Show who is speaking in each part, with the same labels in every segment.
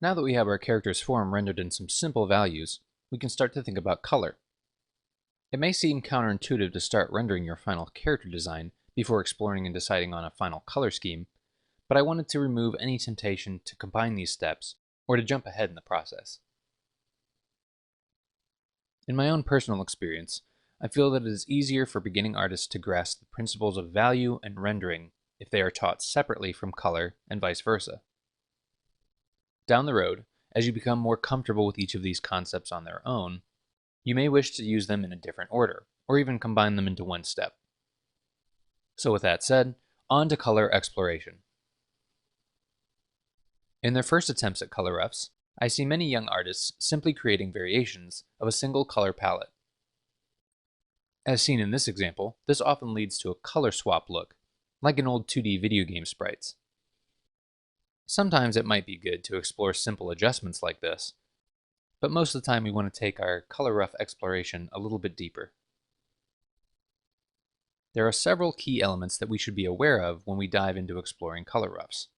Speaker 1: Now that we have our character's form rendered in some simple values, we can start to think about color. It may seem counterintuitive to start rendering your final character design before exploring and deciding on a final color scheme, but I wanted to remove any temptation to combine these steps or to jump ahead in the process. In my own personal experience, I feel that it is easier for beginning artists to grasp the principles of value and rendering if they are taught separately from color and vice versa. Down the road, as you become more comfortable with each of these concepts on their own, you may wish to use them in a different order, or even combine them into one step. So with that said, on to color exploration. In their first attempts at color roughs, I see many young artists simply creating variations of a single color palette. As seen in this example, this often leads to a color swap look, like in old 2D video game sprites. Sometimes it might be good to explore simple adjustments like this, but most of the time we want to take our color rough exploration a little bit deeper. There are several key elements that we should be aware of when we dive into exploring color roughs.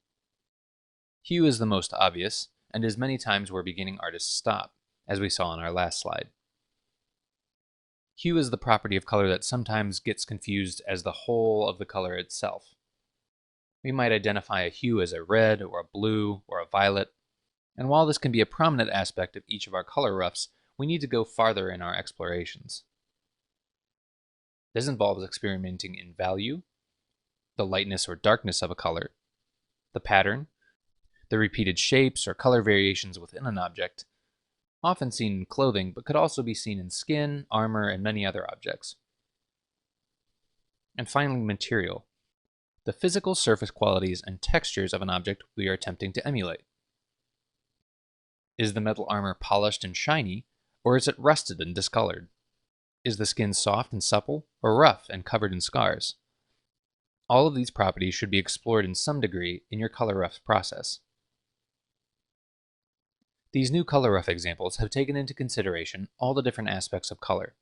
Speaker 1: Hue is the most obvious, and is many times where beginning artists stop, as we saw in our last slide. Hue is the property of color that sometimes gets confused as the whole of the color itself. We might identify a hue as a red, or a blue, or a violet, and while this can be a prominent aspect of each of our color roughs, we need to go farther in our explorations. This involves experimenting in value, the lightness or darkness of a color, the pattern, the repeated shapes or color variations within an object, often seen in clothing, but could also be seen in skin, armor, and many other objects. And finally, material, the physical surface qualities and textures of an object we are attempting to emulate. Is the metal armor polished and shiny, or is it rusted and discolored? Is the skin soft and supple, or rough and covered in scars? All of these properties should be explored in some degree in your color rough process. These new color rough examples have taken into consideration all the different aspects of color.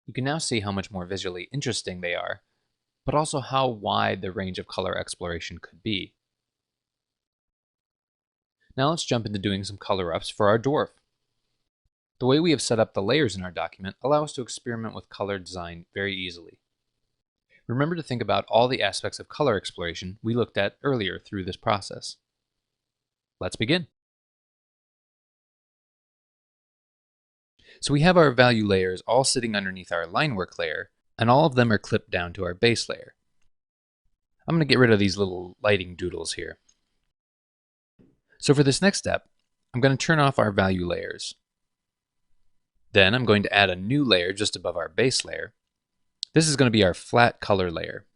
Speaker 1: You can now see how much more visually interesting they are, but also how wide the range of color exploration could be. Now let's jump into doing some color roughs for our dwarf. The way we have set up the layers in our document allow us to experiment with color design very easily. Remember to think about all the aspects of color exploration we looked at earlier through this process. Let's begin. So we have our value layers all sitting underneath our line work layer, and all of them are clipped down to our base layer. I'm going to get rid of these little lighting doodles here. So for this next step, I'm going to turn off our value layers. Then I'm going to add a new layer just above our base layer. This is going to be our flat color layer.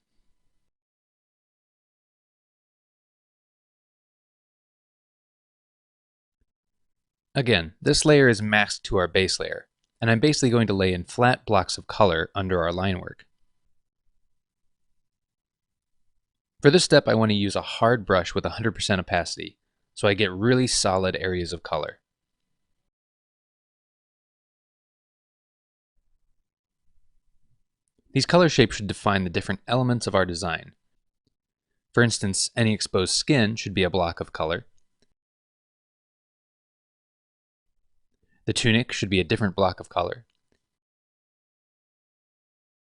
Speaker 1: Again, this layer is masked to our base layer, and I'm basically going to lay in flat blocks of color under our line work. For this step, I want to use a hard brush with 100% opacity, so I get really solid areas of color. These color shapes should define the different elements of our design. For instance, any exposed skin should be a block of color. The tunic should be a different block of color.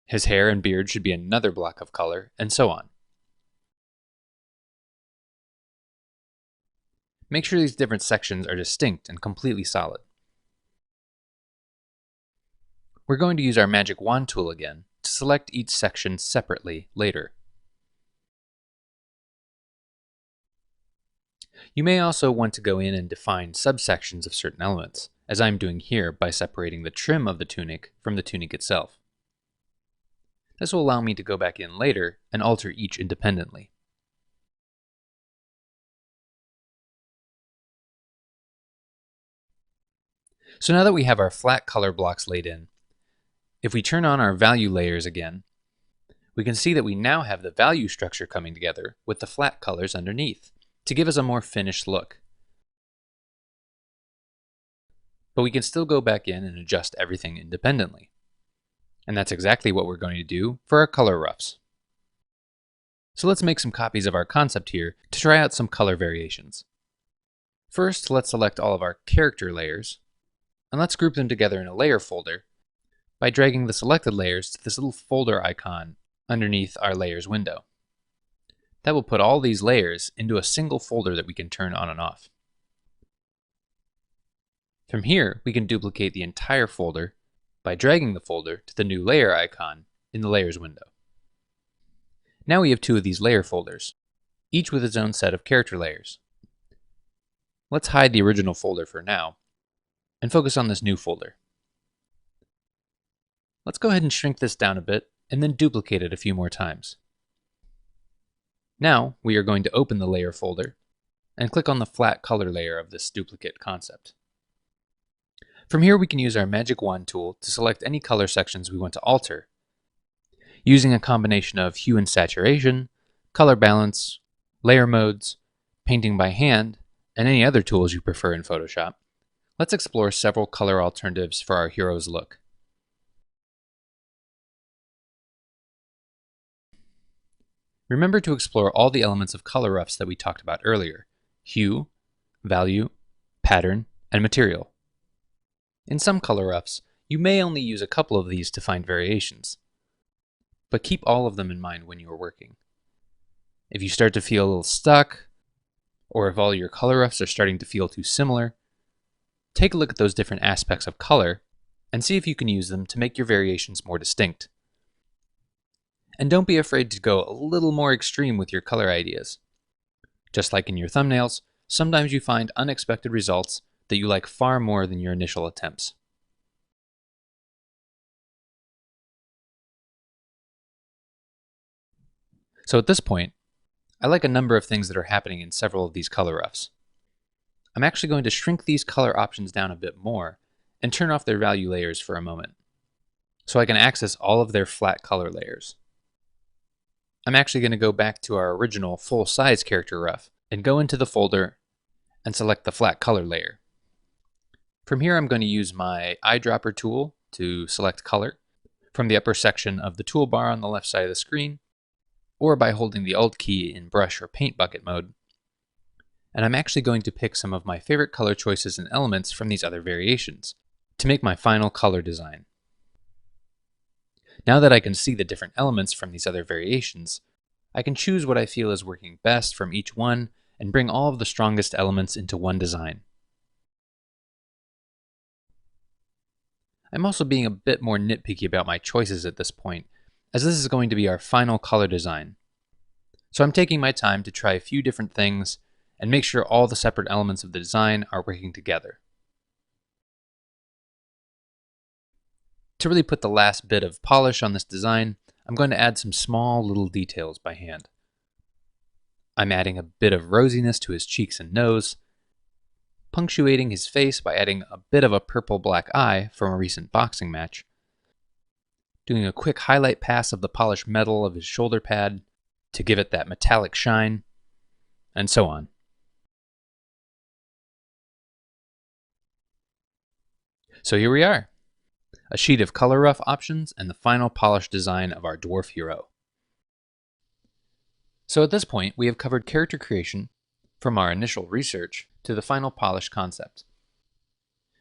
Speaker 1: His hair and beard should be another block of color, and so on. Make sure these different sections are distinct and completely solid. We're going to use our magic wand tool again to select each section separately later. You may also want to go in and define subsections of certain elements, as I'm doing here by separating the trim of the tunic from the tunic itself. This will allow me to go back in later and alter each independently. So now that we have our flat color blocks laid in, if we turn on our value layers again, we can see that we now have the value structure coming together with the flat colors underneath to give us a more finished look. But we can still go back in and adjust everything independently. And that's exactly what we're going to do for our color roughs. So let's make some copies of our concept here to try out some color variations. First, let's select all of our character layers, and let's group them together in a layer folder by dragging the selected layers to this little folder icon underneath our layers window. That will put all these layers into a single folder that we can turn on and off. From here, we can duplicate the entire folder by dragging the folder to the new layer icon in the layers window. Now we have two of these layer folders, each with its own set of character layers. Let's hide the original folder for now and focus on this new folder. Let's go ahead and shrink this down a bit and then duplicate it a few more times. Now we are going to open the layer folder and click on the flat color layer of this duplicate concept. From here we can use our Magic Wand tool to select any color sections we want to alter, using a combination of hue and saturation, color balance, layer modes, painting by hand, and any other tools you prefer in Photoshop. Let's explore several color alternatives for our hero's look. Remember to explore all the elements of color roughs that we talked about earlier: hue, value, pattern, and material. In some color roughs, you may only use a couple of these to find variations, but keep all of them in mind when you are working. If you start to feel a little stuck, or if all your color roughs are starting to feel too similar, take a look at those different aspects of color and see if you can use them to make your variations more distinct. And don't be afraid to go a little more extreme with your color ideas. Just like in your thumbnails, sometimes you find unexpected results that you like far more than your initial attempts. So at this point, I like a number of things that are happening in several of these color roughs. I'm actually going to shrink these color options down a bit more and turn off their value layers for a moment, so I can access all of their flat color layers. I'm actually going to go back to our original full-size character rough and go into the folder and select the flat color layer. From here, I'm going to use my eyedropper tool to select color from the upper section of the toolbar on the left side of the screen, or by holding the Alt key in brush or paint bucket mode. And I'm actually going to pick some of my favorite color choices and elements from these other variations to make my final color design. Now that I can see the different elements from these other variations, I can choose what I feel is working best from each one and bring all of the strongest elements into one design. I'm also being a bit more nitpicky about my choices at this point, as this is going to be our final color design. So I'm taking my time to try a few different things and make sure all the separate elements of the design are working together. To really put the last bit of polish on this design, I'm going to add some small little details by hand. I'm adding a bit of rosiness to his cheeks and nose, punctuating his face by adding a bit of a purple-black eye from a recent boxing match, doing a quick highlight pass of the polished metal of his shoulder pad to give it that metallic shine, and so on. So here we are, a sheet of color rough options and the final polished design of our dwarf hero. So at this point, we have covered character creation from our initial research to the final polished concept.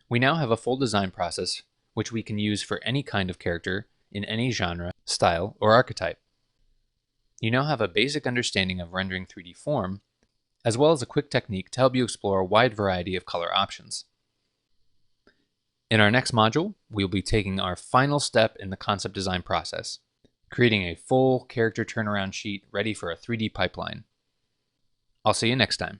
Speaker 1: We now have a full design process which we can use for any kind of character in any genre, style, or archetype. You now have a basic understanding of rendering 3D form, as well as a quick technique to help you explore a wide variety of color options. In our next module, we'll be taking our final step in the concept design process, creating a full character turnaround sheet ready for a 3D pipeline. I'll see you next time.